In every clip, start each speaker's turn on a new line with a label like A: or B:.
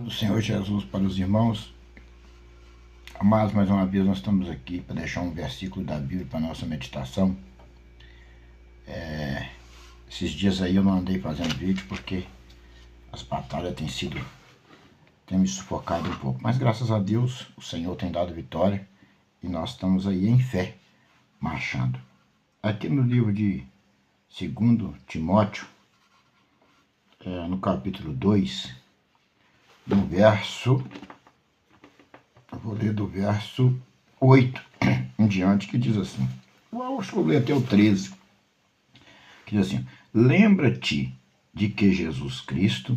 A: Do Senhor Jesus para os irmãos. Amados, mais uma vez nós estamos aqui para deixar um versículo da Bíblia para a nossa meditação. Esses dias aí eu não andei fazendo vídeo porque as batalhas têm me sufocado um pouco. Mas graças a Deus o Senhor tem dado vitória e nós estamos aí em fé, marchando. Aqui no livro de 2 Timóteo, no capítulo 2, no verso, eu vou ler do verso 8 em diante, que diz assim, eu acho que eu vou ler até o 13, que diz assim: lembra-te de que Jesus Cristo,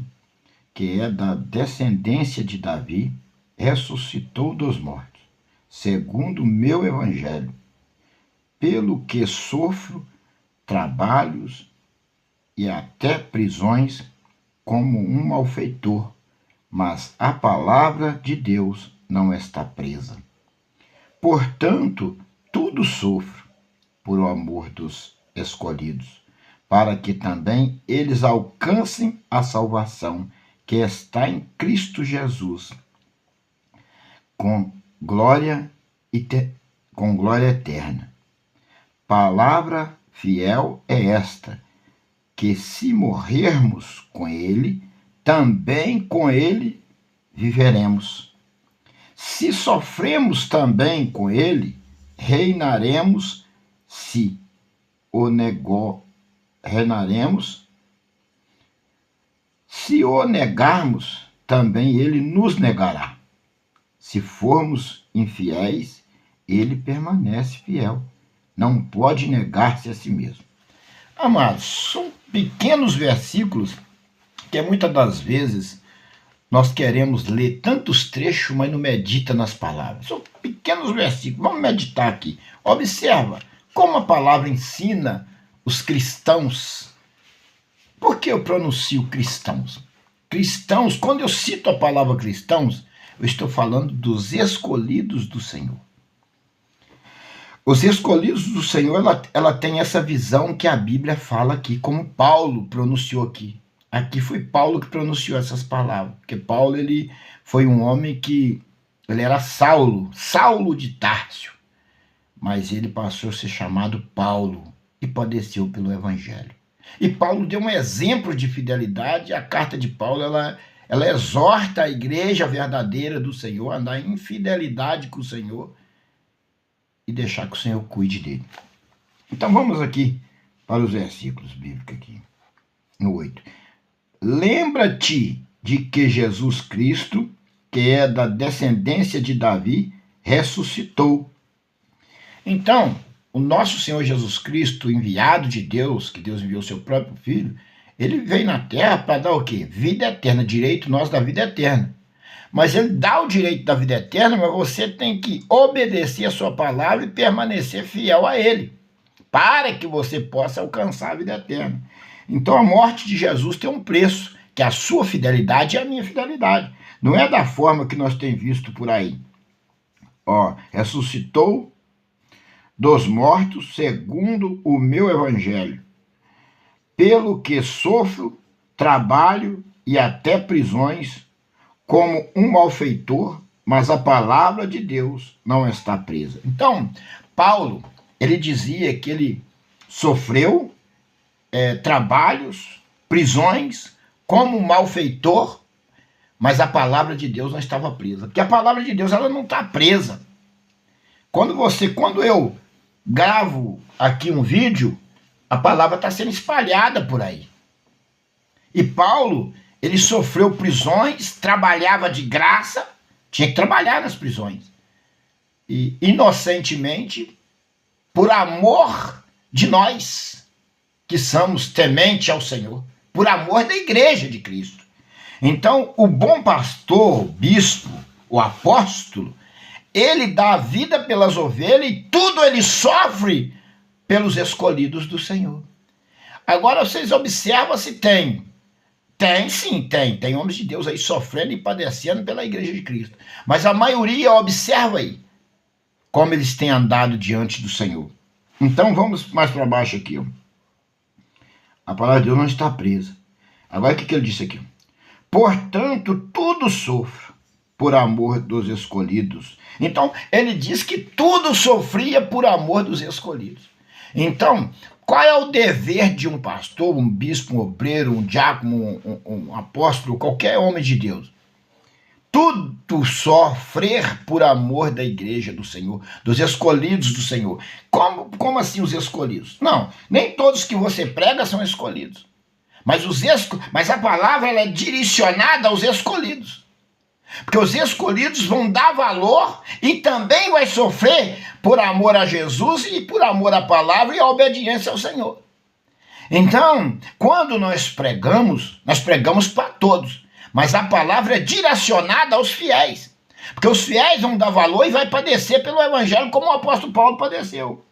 A: que é da descendência de Davi, ressuscitou dos mortos, segundo o meu evangelho, pelo que sofro trabalhos e até prisões como um malfeitor, mas a palavra de Deus não está presa. Portanto, tudo sofro por amor dos escolhidos, para que também eles alcancem a salvação que está em Cristo Jesus, com glória eterna. Palavra fiel é esta, que se morrermos com ele, também com ele viveremos. Se sofremos também com ele, reinaremos. Se o negarmos, também ele nos negará. Se formos infiéis, ele permanece fiel. Não pode negar-se a si mesmo. Amados, são pequenos versículos que muitas das vezes nós queremos ler tantos trechos, mas não medita nas palavras. São pequenos versículos. Vamos meditar aqui. Observa como a palavra ensina os cristãos. Por que eu pronuncio cristãos? Cristãos, quando eu cito a palavra cristãos, eu estou falando dos escolhidos do Senhor. Os escolhidos do Senhor, ela tem essa visão que a Bíblia fala aqui, como Paulo pronunciou aqui. Aqui foi Paulo que pronunciou essas palavras, porque Paulo ele foi um homem que ele era Saulo de Tárcio, mas ele passou a ser chamado Paulo e padeceu pelo Evangelho. E Paulo deu um exemplo de fidelidade. A carta de Paulo ela exorta a igreja verdadeira do Senhor a andar em fidelidade com o Senhor e deixar que o Senhor cuide dele. Então vamos aqui para os versículos bíblicos aqui, no 8. Lembra-te de que Jesus Cristo, que é da descendência de Davi, ressuscitou. Então, o nosso Senhor Jesus Cristo, enviado de Deus, que Deus enviou seu próprio Filho, ele veio na terra para dar o quê? Vida eterna, direito nosso da vida eterna. Mas ele dá o direito da vida eterna, mas você tem que obedecer a sua palavra e permanecer fiel a ele, para que você possa alcançar a vida eterna. Então a morte de Jesus tem um preço, que a sua fidelidade é a minha fidelidade. Não é da forma que nós temos visto por aí. Ressuscitou dos mortos segundo o meu evangelho, pelo que sofro, trabalho e até prisões, como um malfeitor, mas a palavra de Deus não está presa. Então, Paulo, ele dizia que ele sofreu trabalhos, prisões, como um malfeitor, mas a palavra de Deus não estava presa. Porque a palavra de Deus ela não está presa. Quando eu gravo aqui um vídeo, a palavra está sendo espalhada por aí. E Paulo, ele sofreu prisões, trabalhava de graça, tinha que trabalhar nas prisões. E inocentemente, por amor de nós, que somos temente ao Senhor, por amor da igreja de Cristo. Então, o bom pastor, o bispo, o apóstolo, ele dá a vida pelas ovelhas e tudo ele sofre pelos escolhidos do Senhor. Agora, vocês observam se tem. Tem homens de Deus aí sofrendo e padecendo pela igreja de Cristo. Mas a maioria, observa aí, como eles têm andado diante do Senhor. Então, vamos mais para baixo aqui. A palavra de Deus não está presa. Agora, o que ele disse aqui? Portanto, tudo sofro por amor dos escolhidos. Então, ele diz que tudo sofria por amor dos escolhidos. Então, qual é o dever de um pastor, um bispo, um obreiro, um diácono, um apóstolo, qualquer homem de Deus? Tudo sofrer por amor da igreja do Senhor, dos escolhidos do Senhor. Como assim os escolhidos? Não, nem todos que você prega são escolhidos. Mas a palavra ela é direcionada aos escolhidos. Porque os escolhidos vão dar valor e também vai sofrer por amor a Jesus e por amor à palavra e à obediência ao Senhor. Então, quando nós pregamos para todos. Mas a palavra é direcionada aos fiéis. Porque os fiéis vão dar valor e vai padecer pelo evangelho como o apóstolo Paulo padeceu.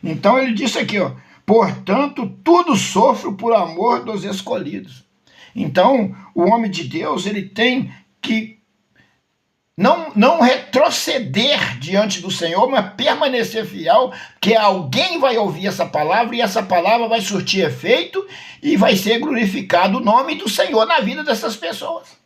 A: Então ele disse aqui, ó, portanto, tudo sofro por amor dos escolhidos. Então, o homem de Deus, ele tem que não retroceder diante do Senhor, mas permanecer fiel, que alguém vai ouvir essa palavra e essa palavra vai surtir efeito e vai ser glorificado o nome do Senhor na vida dessas pessoas.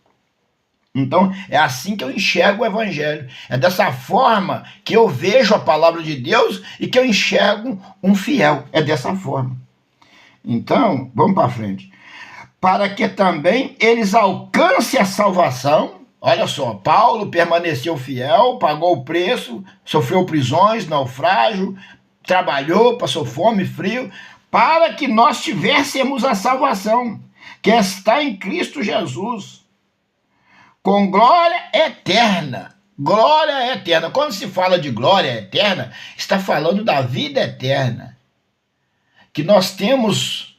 A: Então, é assim que eu enxergo o evangelho. É dessa forma que eu vejo a palavra de Deus e que eu enxergo um fiel. É dessa forma. Então, vamos para frente. Para que também eles alcancem a salvação. Olha só, Paulo permaneceu fiel, pagou o preço, sofreu prisões, naufrágio, trabalhou, passou fome, frio, para que nós tivéssemos a salvação, que está em Cristo Jesus, com glória eterna. Glória eterna. Quando se fala de glória eterna, está falando da vida eterna, que nós temos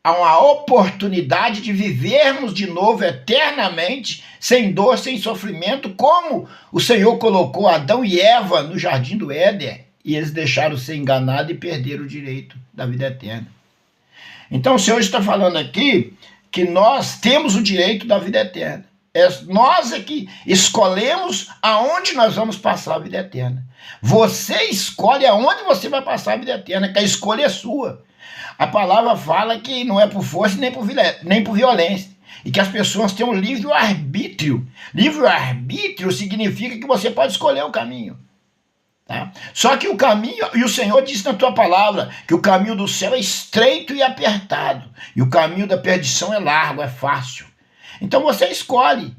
A: uma oportunidade de vivermos de novo eternamente, sem dor, sem sofrimento, como o Senhor colocou Adão e Eva no jardim do Éden, e eles deixaram ser enganados e perderam o direito da vida eterna. Então o Senhor está falando aqui que nós temos o direito da vida eterna. Nós é que escolhemos aonde nós vamos passar a vida eterna. Você escolhe aonde você vai passar a vida eterna, que a escolha é sua. A palavra fala que não é por força nem por violência. E que as pessoas têm um livre-arbítrio. Livre-arbítrio significa que você pode escolher o caminho. Tá? Só que o caminho, e o Senhor disse na tua palavra, que o caminho do céu é estreito e apertado. E o caminho da perdição é largo, é fácil. Então você escolhe.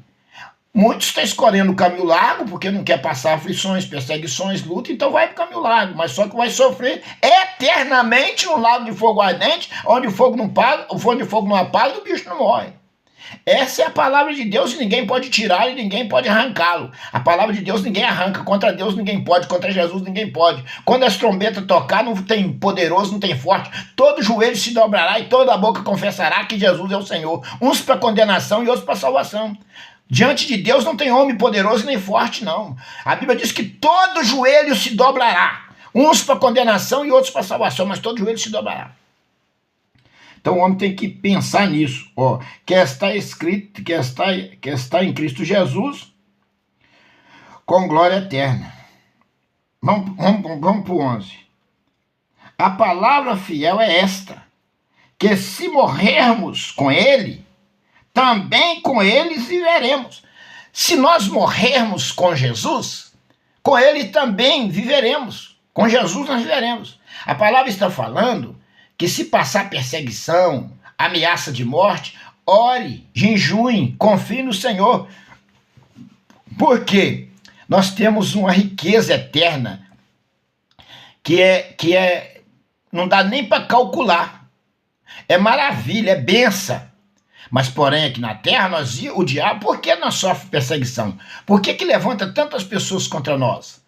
A: Muitos estão escolhendo o caminho largo porque não quer passar aflições, perseguições, luta, então vai para o caminho largo, mas só que vai sofrer eternamente no lago de fogo ardente, onde o fogo não apaga e o bicho não morre. Essa é a palavra de Deus e ninguém pode tirar e ninguém pode arrancá-lo. A palavra de Deus ninguém arranca, contra Deus ninguém pode, contra Jesus ninguém pode. Quando as trombetas tocar, não tem poderoso, não tem forte, todo joelho se dobrará e toda a boca confessará que Jesus é o Senhor, uns para condenação e outros para salvação. Diante de Deus não tem homem poderoso nem forte, não. A Bíblia diz que todo joelho se dobrará. Uns para condenação e outros para salvação, mas todo joelho se dobrará. Então o homem tem que pensar nisso. Ó, que está escrito, que está em Cristo Jesus, com glória eterna. Vamos para o 11. A palavra fiel é esta, que se morrermos com ele, também com eles viveremos. Se nós morrermos com Jesus, com ele também viveremos. Com Jesus nós viveremos. A palavra está falando que se passar perseguição, ameaça de morte, ore, jejue, confie no Senhor. Porque nós temos uma riqueza eterna que não dá nem para calcular. É maravilha, é benção. Mas, porém, aqui na terra, o diabo, por que nós sofremos perseguição? Por que levanta tantas pessoas contra nós?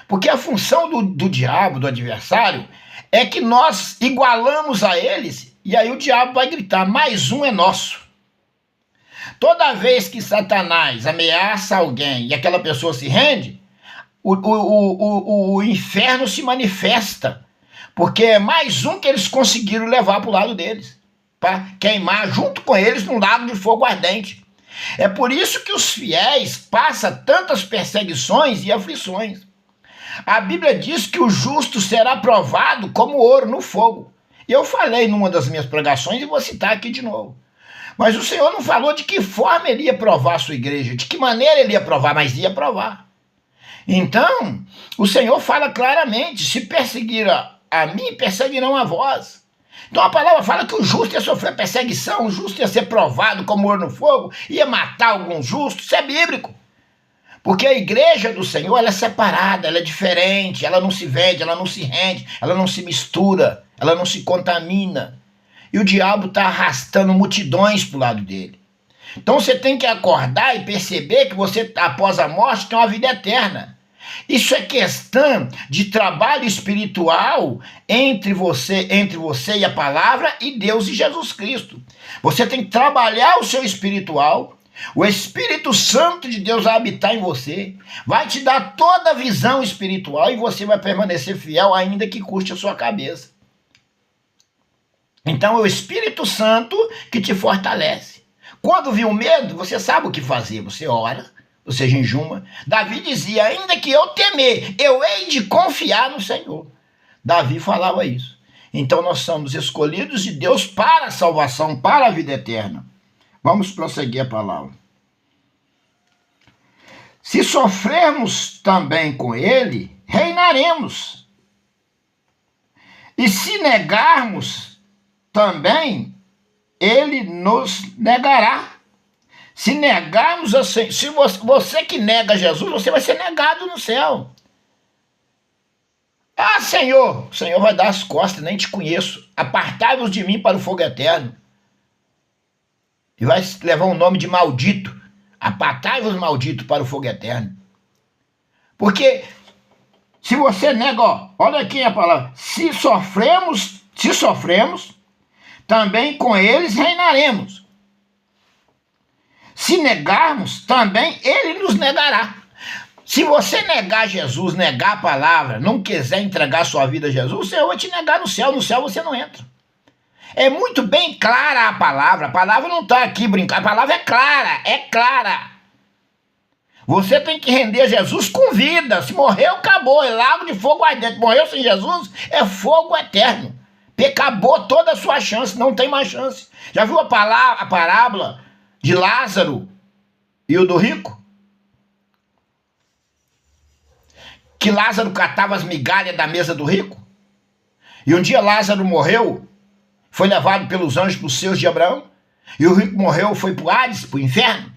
A: Porque a função do diabo, do adversário, é que nós igualamos a eles, e aí o diabo vai gritar, mais um é nosso. Toda vez que Satanás ameaça alguém e aquela pessoa se rende, o inferno se manifesta, porque é mais um que eles conseguiram levar para o lado deles, para queimar junto com eles num lago de fogo ardente. É por isso que os fiéis passam tantas perseguições e aflições. A Bíblia diz que o justo será provado como ouro no fogo. E eu falei numa das minhas pregações e vou citar aqui de novo. Mas o Senhor não falou de que forma ele ia provar a sua igreja, de que maneira ele ia provar, mas ia provar. Então, o Senhor fala claramente, se perseguir a mim, perseguirão a vós. Então a palavra fala que o justo ia sofrer perseguição, o justo ia ser provado como ouro no fogo, ia matar alguns justos, isso é bíblico. Porque a igreja do Senhor, ela é separada, ela é diferente, ela não se vende, ela não se rende, ela não se mistura, ela não se contamina. E o diabo está arrastando multidões para o lado dele. Então você tem que acordar e perceber que você, após a morte, tem uma vida eterna. Isso é questão de trabalho espiritual entre você e a palavra e Deus e Jesus Cristo. Você tem que trabalhar o seu espiritual. O Espírito Santo de Deus vai habitar em você, vai te dar toda a visão espiritual e você vai permanecer fiel ainda que custe a sua cabeça. Então é o Espírito Santo que te fortalece. Quando viu medo, você sabe o que fazer, você ora, você jejuma. Davi dizia, ainda que eu temer, eu hei de confiar no Senhor. Davi falava isso. Então nós somos escolhidos de Deus para a salvação, para a vida eterna. Vamos prosseguir a palavra. Se sofrermos também com ele, reinaremos. E se negarmos também, ele nos negará. Se negarmos assim, se você que nega Jesus, você vai ser negado no céu. Ah, Senhor, o Senhor vai dar as costas, nem te conheço. Apartai-vos de mim para o fogo eterno. E vai levar um nome de maldito. Apartai-vos, maldito, para o fogo eterno. Porque se você nega, olha aqui a palavra, se sofremos, também com eles reinaremos. Se negarmos, também ele nos negará. Se você negar Jesus, negar a palavra, não quiser entregar sua vida a Jesus, o Senhor vai te negar no céu você não entra. É muito bem clara a palavra não está aqui brincando, a palavra é clara. Você tem que render a Jesus com vida, se morreu, acabou, é lago de fogo ardente, morreu sem Jesus, é fogo eterno. Acabou toda a sua chance, não tem mais chance. Já viu a parábola de Lázaro e o do rico? Que Lázaro catava as migalhas da mesa do rico? E um dia Lázaro morreu, foi levado pelos anjos para os seus de Abraão, e o rico morreu, foi para o Hades, para o inferno.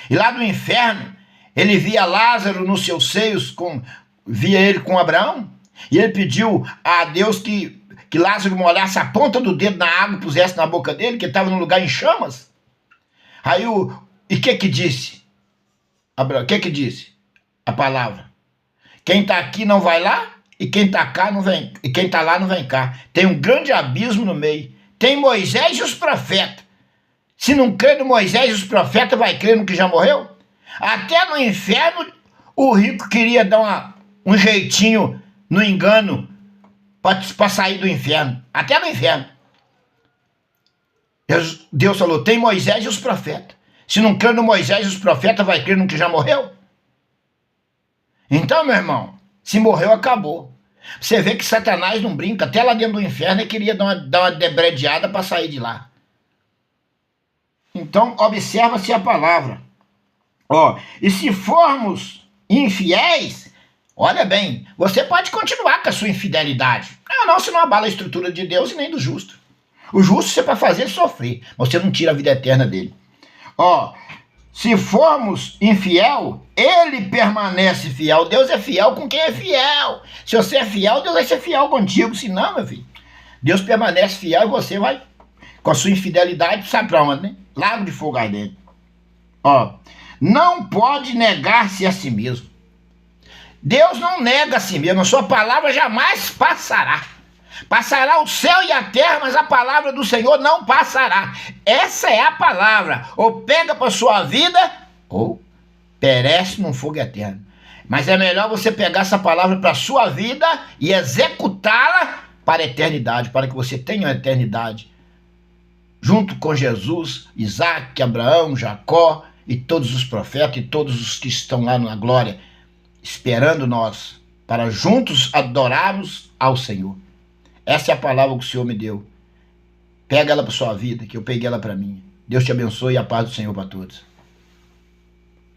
A: E lá no inferno, ele via Lázaro nos seus seios, via ele com Abraão, e ele pediu a Deus que Lázaro molhasse a ponta do dedo na água e pusesse na boca dele, que ele estava num lugar em chamas. Aí e o que disse? Abraão, o que disse? A palavra. Quem está aqui não vai lá, e quem está cá não vem, e quem está lá não vem cá. Tem um grande abismo no meio. Tem Moisés e os profetas. Se não crê no Moisés e os profetas, vai crer no que já morreu? Até no inferno, o rico queria dar um jeitinho no engano para sair do inferno. Até no inferno. Deus falou, tem Moisés e os profetas. Se não crê no Moisés e os profetas, vai crer no que já morreu? Então, meu irmão, se morreu, acabou. Você vê que Satanás não brinca. Até lá dentro do inferno ele queria dar uma debredeada para sair de lá. Então, observa-se a palavra. E se formos infiéis, olha bem, você pode continuar com a sua infidelidade. Não, se não abala a estrutura de Deus e nem do justo. O justo você pode fazer ele sofrer, mas você não tira a vida eterna dele. Se formos infiel, ele permanece fiel. Deus é fiel com quem é fiel. Se você é fiel, Deus vai ser fiel contigo. Se não, meu filho, Deus permanece fiel e você vai, com a sua infidelidade, sabe para onde, né? Lago de fogo ardente. Não pode negar-se a si mesmo. Deus não nega a si mesmo. A sua palavra jamais passará. Passará o céu e a terra, mas a palavra do Senhor não passará. Essa é a palavra. Ou pega para sua vida, ou perece num fogo eterno. Mas é melhor você pegar essa palavra para a sua vida e executá-la para a eternidade, para que você tenha a eternidade. Junto com Jesus, Isaac, Abraão, Jacó e todos os profetas e todos os que estão lá na glória, esperando nós, para juntos adorarmos ao Senhor. Essa é a palavra que o Senhor me deu. Pega ela para sua vida, que eu peguei ela para mim. Deus te abençoe e a paz do Senhor para todos.